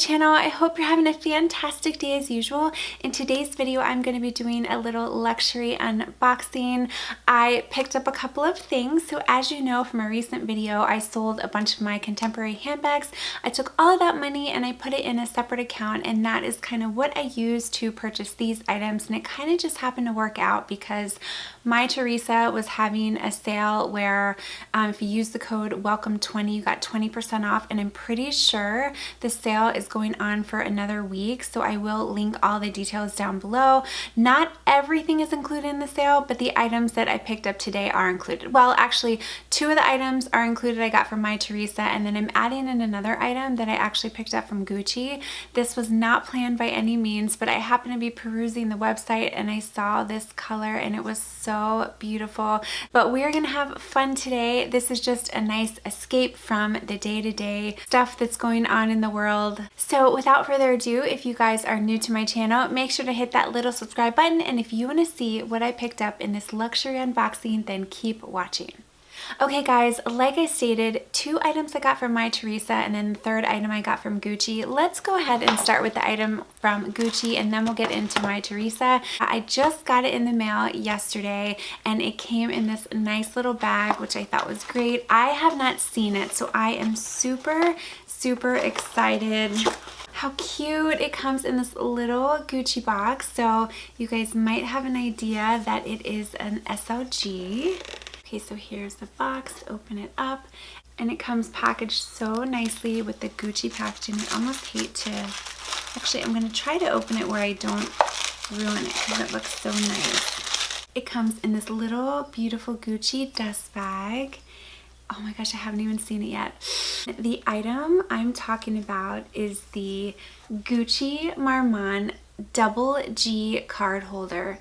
channel. I hope you're having a fantastic day as usual. In today's video, I'm going to be doing a little luxury unboxing. I picked up a couple of things. So as you know from a recent video, I sold a bunch of my contemporary handbags. I took all of that money and I put it in a separate account, and that is kind of what I used to purchase these items. And it kind of just happened to work out because My Teresa was having a sale where if you use the code WELCOME20, you got 20% off, and I'm pretty sure the sale is going on for another week, so I will link all the details down below. Not everything is included in the sale, but the items that I picked up today are included. Well, actually, two of the items are included I got from My Teresa, and then I'm adding in another item that I actually picked up from Gucci. This was not planned by any means, but I happened to be perusing the website and I saw this color and it was so beautiful. But we are gonna have fun today. This is just a nice escape from the day-to-day stuff that's going on in the world. So without further ado, if you guys are new to my channel, make sure to hit that little subscribe button, and if you want to see what I picked up in this luxury unboxing, then keep watching. Okay guys, like I stated, two items I got from My Teresa and then the third item I got from Gucci. Let's go ahead and start with the item from Gucci and then we'll get into My Teresa. I just got it in the mail yesterday and it came in this nice little bag, which I thought was great. I have not seen it, so I am super excited. How cute. It comes in this little Gucci box, so you guys might have an idea that it is an SLG. Okay, so here's the box, open it up, and it comes packaged so nicely with the Gucci packaging. I almost hate to, actually I'm going to try to open it where I don't ruin it because it looks so nice. It comes in this little beautiful Gucci dust bag. Oh my gosh, I haven't even seen it yet. The item I'm talking about is the Gucci Marmont Double G card holder.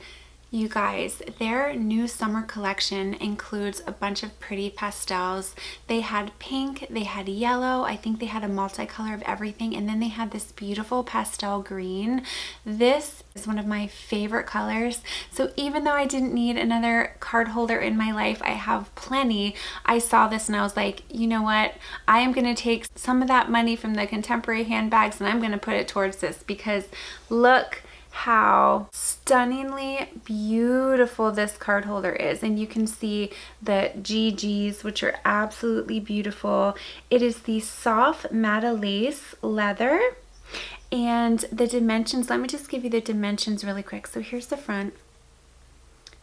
You guys, their new summer collection includes a bunch of pretty pastels. They had pink, they had yellow, I think they had a multicolor of everything, and then they had this beautiful pastel green. This is one of my favorite colors. So even though I didn't need another card holder in my life, I have plenty. I saw this and I was like, you know what? I am gonna take some of that money from the contemporary handbags and I'm gonna put it towards this, because look how stunningly beautiful this card holder is. And you can see the GGs, which are absolutely beautiful. It is the soft Mata lace leather, and the dimensions, let me just give you the dimensions really quick. So here's the front.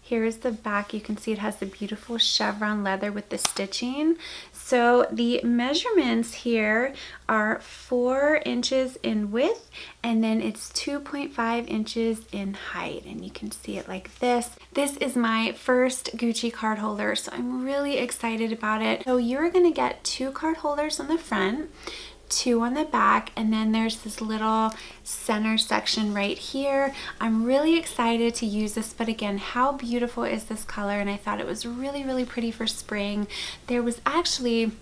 Here's the back. You can see it has the beautiful chevron leather with the stitching. So the measurements here are 4 inches in width, and then it's 2.5 inches in height, and you can see it like this. This is my first Gucci card holder, so I'm really excited about it. So you're gonna get 2 card holders on the front, 2 on the back, and then there's this little center section right here. I'm really excited to use this, but again, how beautiful is this color? And I thought it was really pretty for spring. There was actually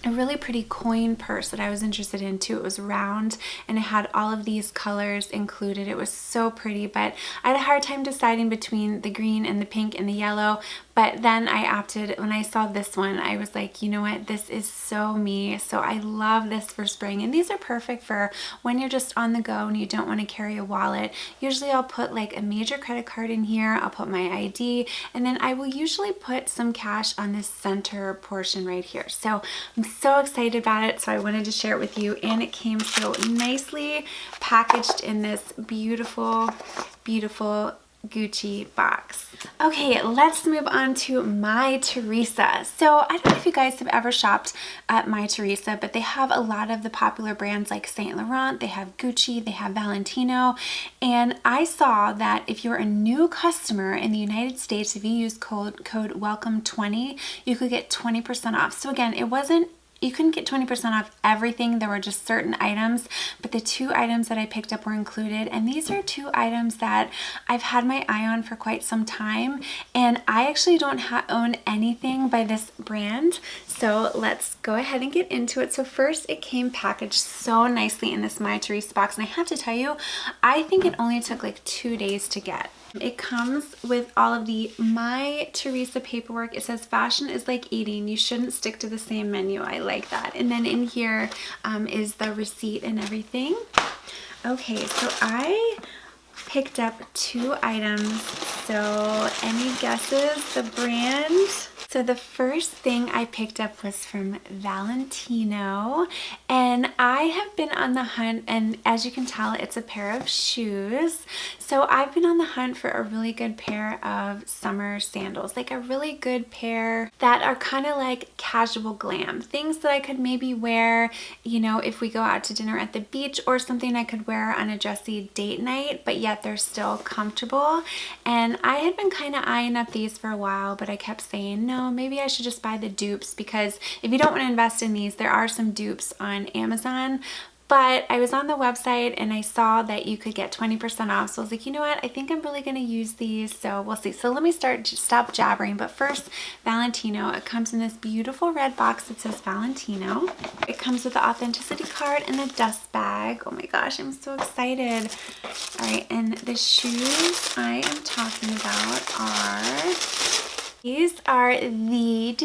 a really pretty coin purse that I was interested in too. It was round and it had all of these colors included. It was so pretty, but I had a hard time deciding between the green and the pink and the yellow. But then I opted, when I saw this one, I was like, you know what, this is so me. So I love this for spring. And these are perfect for when you're just on the go and you don't want to carry a wallet. Usually I'll put like a major credit card in here. I'll put my ID, and then I will usually put some cash on this center portion right here. So I'm so excited about it. So I wanted to share it with you, and it came so nicely packaged in this beautiful Gucci box. Okay, let's move on to My Teresa. So I don't know if you guys have ever shopped at My Teresa, but they have a lot of the popular brands like Saint Laurent, they have Gucci, they have Valentino, and I saw that if you're a new customer in the United States, if you use code WELCOME20, you could get 20% off. So again, you couldn't get 20% off everything. There were just certain items, but the 2 items that I picked up were included. And these are 2 items that I've had my eye on for quite some time. And I actually don't own anything by this brand. So let's go ahead and get into it. So first, it came packaged so nicely in this My Teresa box. And I have to tell you, I think it only took like 2 days to get. It comes with all of the My Teresa paperwork. It says fashion is like eating. You shouldn't stick to the same menu. I like that. And then in here is the receipt and everything. Okay, so I picked up 2 items. So any guesses? The brand? So the first thing I picked up was from Valentino, and I have been on the hunt, and as you can tell, it's a pair of shoes. So I've been on the hunt for a really good pair of summer sandals, like a really good pair that are kind of like casual glam, things that I could maybe wear, you know, if we go out to dinner at the beach, or something I could wear on a dressy date night, but yet they're still comfortable. And I had been kind of eyeing up these for a while, but I kept saying, no, maybe I should just buy the dupes, because if you don't want to invest in these, there are some dupes on Amazon. But I was on the website and I saw that you could get 20% off. So I was like, you know what? I think I'm really going to use these. So we'll see. So let me stop jabbering. But first, Valentino. It comes in this beautiful red box that says Valentino. It comes with the authenticity card and a dust bag. Oh my gosh, I'm so excited. All right, and the shoes I am talking about are... These are the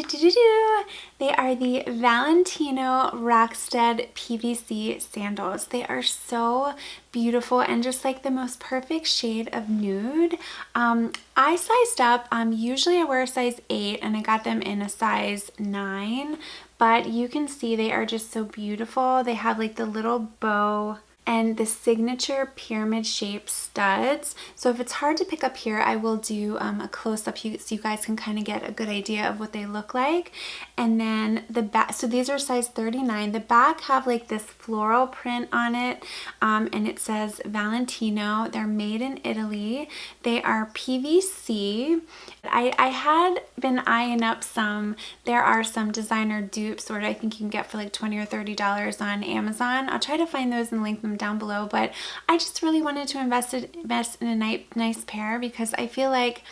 Valentino Rockstead PVC sandals. They are so beautiful and just like the most perfect shade of nude. I sized up. Usually I wear a size 8 and I got them in a size 9, but you can see they are just so beautiful. They have like the little bow and the signature pyramid shaped studs. So if it's hard to pick up here, I will do a close-up so you guys can kind of get a good idea of what they look like. And then the back, so these are size 39. The back have like this floral print on it, and it says Valentino. They're made in Italy. They are PVC. I had been eyeing up some. There are some designer dupes where I think you can get for like $20 or $30 on Amazon. I'll try to find those and link them down below, but I just really wanted to invest in a nice pair, because I feel like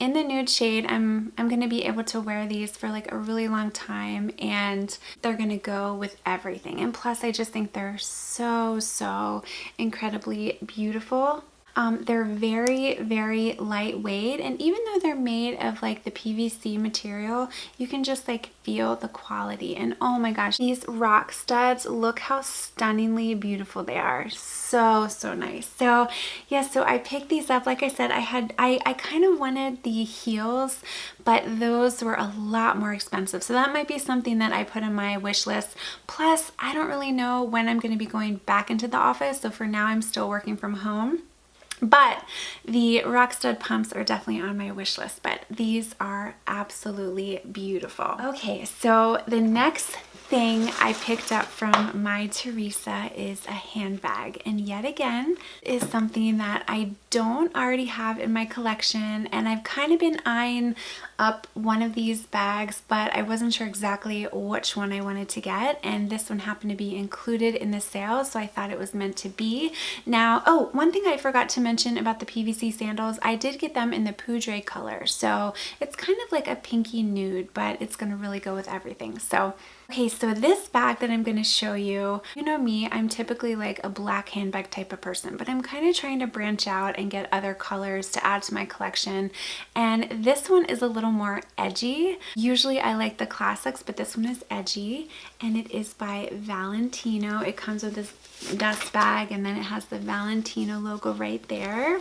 in the nude shade I'm going to be able to wear these for like a really long time, and they're going to go with everything. And plus I just think they're so incredibly beautiful. They're very lightweight, and even though they're made of like the PVC material, you can just like feel the quality. And oh my gosh, these rock studs, look how stunningly beautiful they are. So nice. So yeah, so I picked these up. Like I said, I kind of wanted the heels, but those were a lot more expensive. So that might be something that I put on my wish list. Plus, I don't really know when I'm going to be going back into the office. So for now, I'm still working from home. But the rock stud pumps are definitely on my wish list, but these are absolutely beautiful. Okay, so the next thing I picked up from My Teresa is a handbag, and yet again is something that I don't already have in my collection, and I've kind of been eyeing up one of these bags, but I wasn't sure exactly which one I wanted to get, and this one happened to be included in the sale, so I thought it was meant to be. Now, oh, one thing I forgot to mention about the PVC sandals, I did get them in the poudre color, so it's kind of like a pinky nude, but it's going to really go with everything. So okay, so this bag that I'm going to show you, you know me, I'm typically like a black handbag type of person, but I'm kind of trying to branch out and get other colors to add to my collection. And this one is a little more edgy. Usually I like the classics, but this one is edgy, and it is by Valentino. It comes with this dust bag, and then it has the Valentino logo right there.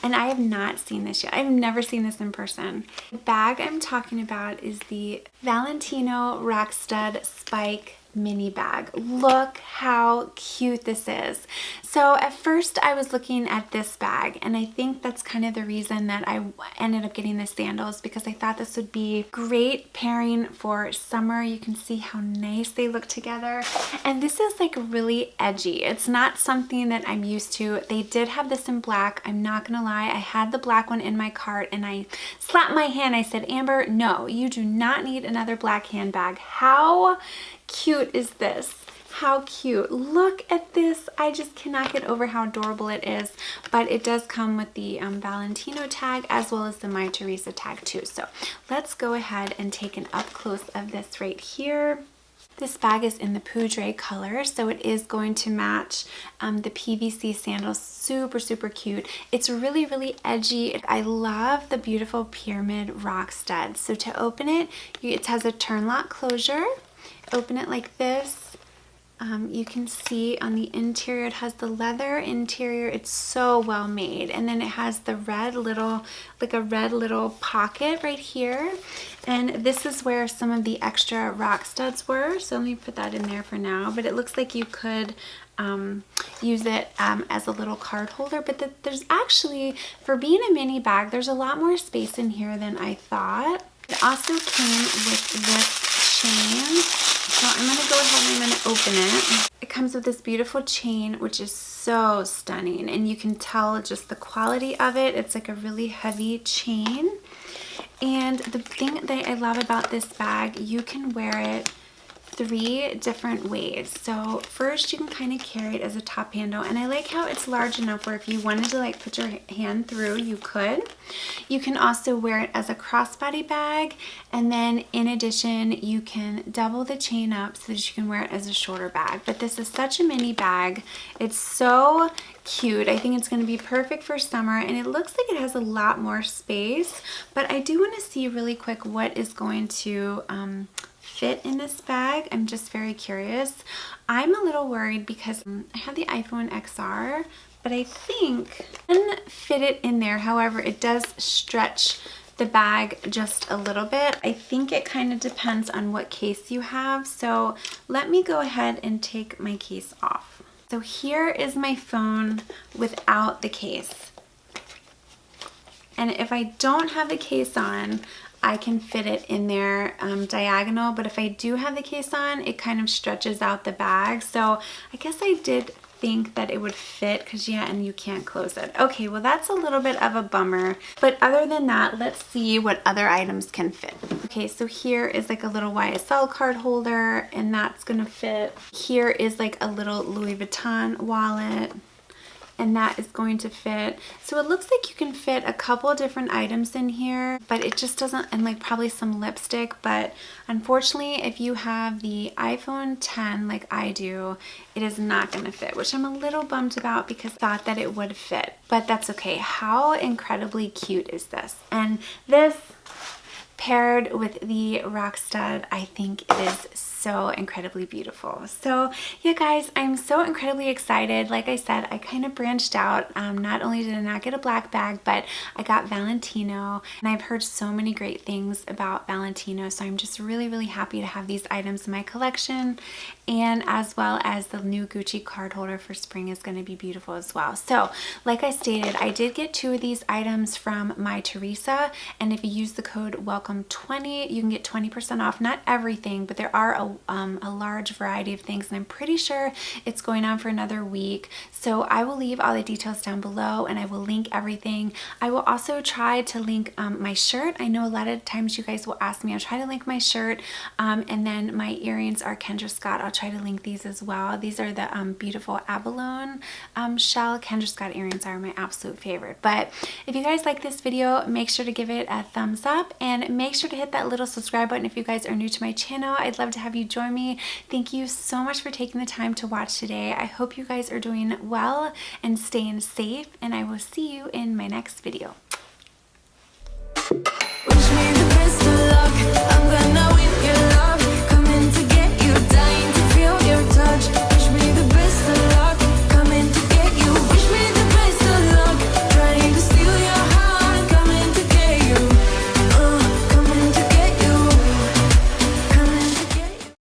And I have not seen this yet. I've never seen this in person. The bag I'm talking about is the Valentino Rockstud Spike mini bag. Look how cute this is. So at first I was looking at this bag, and I think that's kind of the reason that I ended up getting the sandals, because I thought this would be great pairing for summer. You can see how nice they look together, and this is like really edgy. It's not something that I'm used to. They did have this in black. I'm not gonna lie, I had the black one in my cart and I slapped my hand. I said, Amber, no, you do not need another black handbag. How cute is this? How cute. Look at this. I just cannot get over how adorable it is. But it does come with the Valentino tag as well as the My Teresa tag too. So let's go ahead and take an up close of this right here. This bag is in the Poudre color, so it is going to match the PVC sandals. Super, super cute. It's really, really edgy. I love the beautiful pyramid rock studs. So to open it, it has a turn lock closure. Open it like this. You can see on the interior, it has the leather interior. It's so well made. And then it has the red little, like a red little pocket right here. And this is where some of the extra rock studs were. So let me put that in there for now. But it looks like you could use it as a little card holder. But there's actually, for being a mini bag, there's a lot more space in here than I thought. It also came with this chain. So I'm going to go ahead and I'm going to open it. It comes with this beautiful chain, which is so stunning. And you can tell just the quality of it. It's like a really heavy chain. And the thing that I love about this bag, you can wear it 3 different ways. So first you can kind of carry it as a top handle, and I like how it's large enough where if you wanted to like put your hand through, you could. You can also wear it as a crossbody bag, and then in addition you can double the chain up so that you can wear it as a shoulder bag. But this is such a mini bag. It's so cute. I think it's going to be perfect for summer, and it looks like it has a lot more space. But I do want to see really quick what is going to fit in this bag. I'm just very curious. I'm a little worried because I have the iPhone XR, but I think I can fit it in there. However, it does stretch the bag just a little bit. I think it kind of depends on what case you have. So let me go ahead and take my case off. So here is my phone without the case. And if I don't have the case on, I can fit it in there diagonal, but if I do have the case on, it kind of stretches out the bag. So I guess I did think that it would fit because yeah, and you can't close it. Okay, well that's a little bit of a bummer, but other than that, let's see what other items can fit. Okay, so here is like a little YSL card holder, and that's gonna fit. Here is like a little Louis Vuitton wallet, and that is going to fit. So it looks like you can fit a couple different items in here, but it just doesn't, and like probably some lipstick. But unfortunately, if you have the iPhone 10 like I do, it is not gonna fit, which I'm a little bummed about because I thought that it would fit, but that's okay. How incredibly cute is this? And this paired with the rock stud, I think it is so incredibly beautiful. So yeah guys, I'm so incredibly excited. Like I said, I kind of branched out. Not only did I not get a black bag, but I got Valentino, and I've heard so many great things about Valentino, so I'm just really, really happy to have these items in my collection, and as well as the new Gucci card holder for spring is going to be beautiful as well. So like I stated, I did get 2 of these items from my Teresa, and if you use the code WELCOME20, you can get 20% off. Not everything, but there are a large variety of things, and I'm pretty sure it's going on for another week. So I will leave all the details down below, and I will link everything. I will also try to link my shirt. I know a lot of times you guys will ask me. I'll try to link my shirt, and then my earrings are Kendra Scott. I'll try to link these as well. These are the beautiful abalone shell. Kendra Scott earrings are my absolute favorite. But if you guys like this video, make sure to give it a thumbs up, and make sure to hit that little subscribe button if you guys are new to my channel. I'd love to have you join me. Thank you so much for taking the time to watch today. I hope you guys are doing well and staying safe, and I will see you in my next video.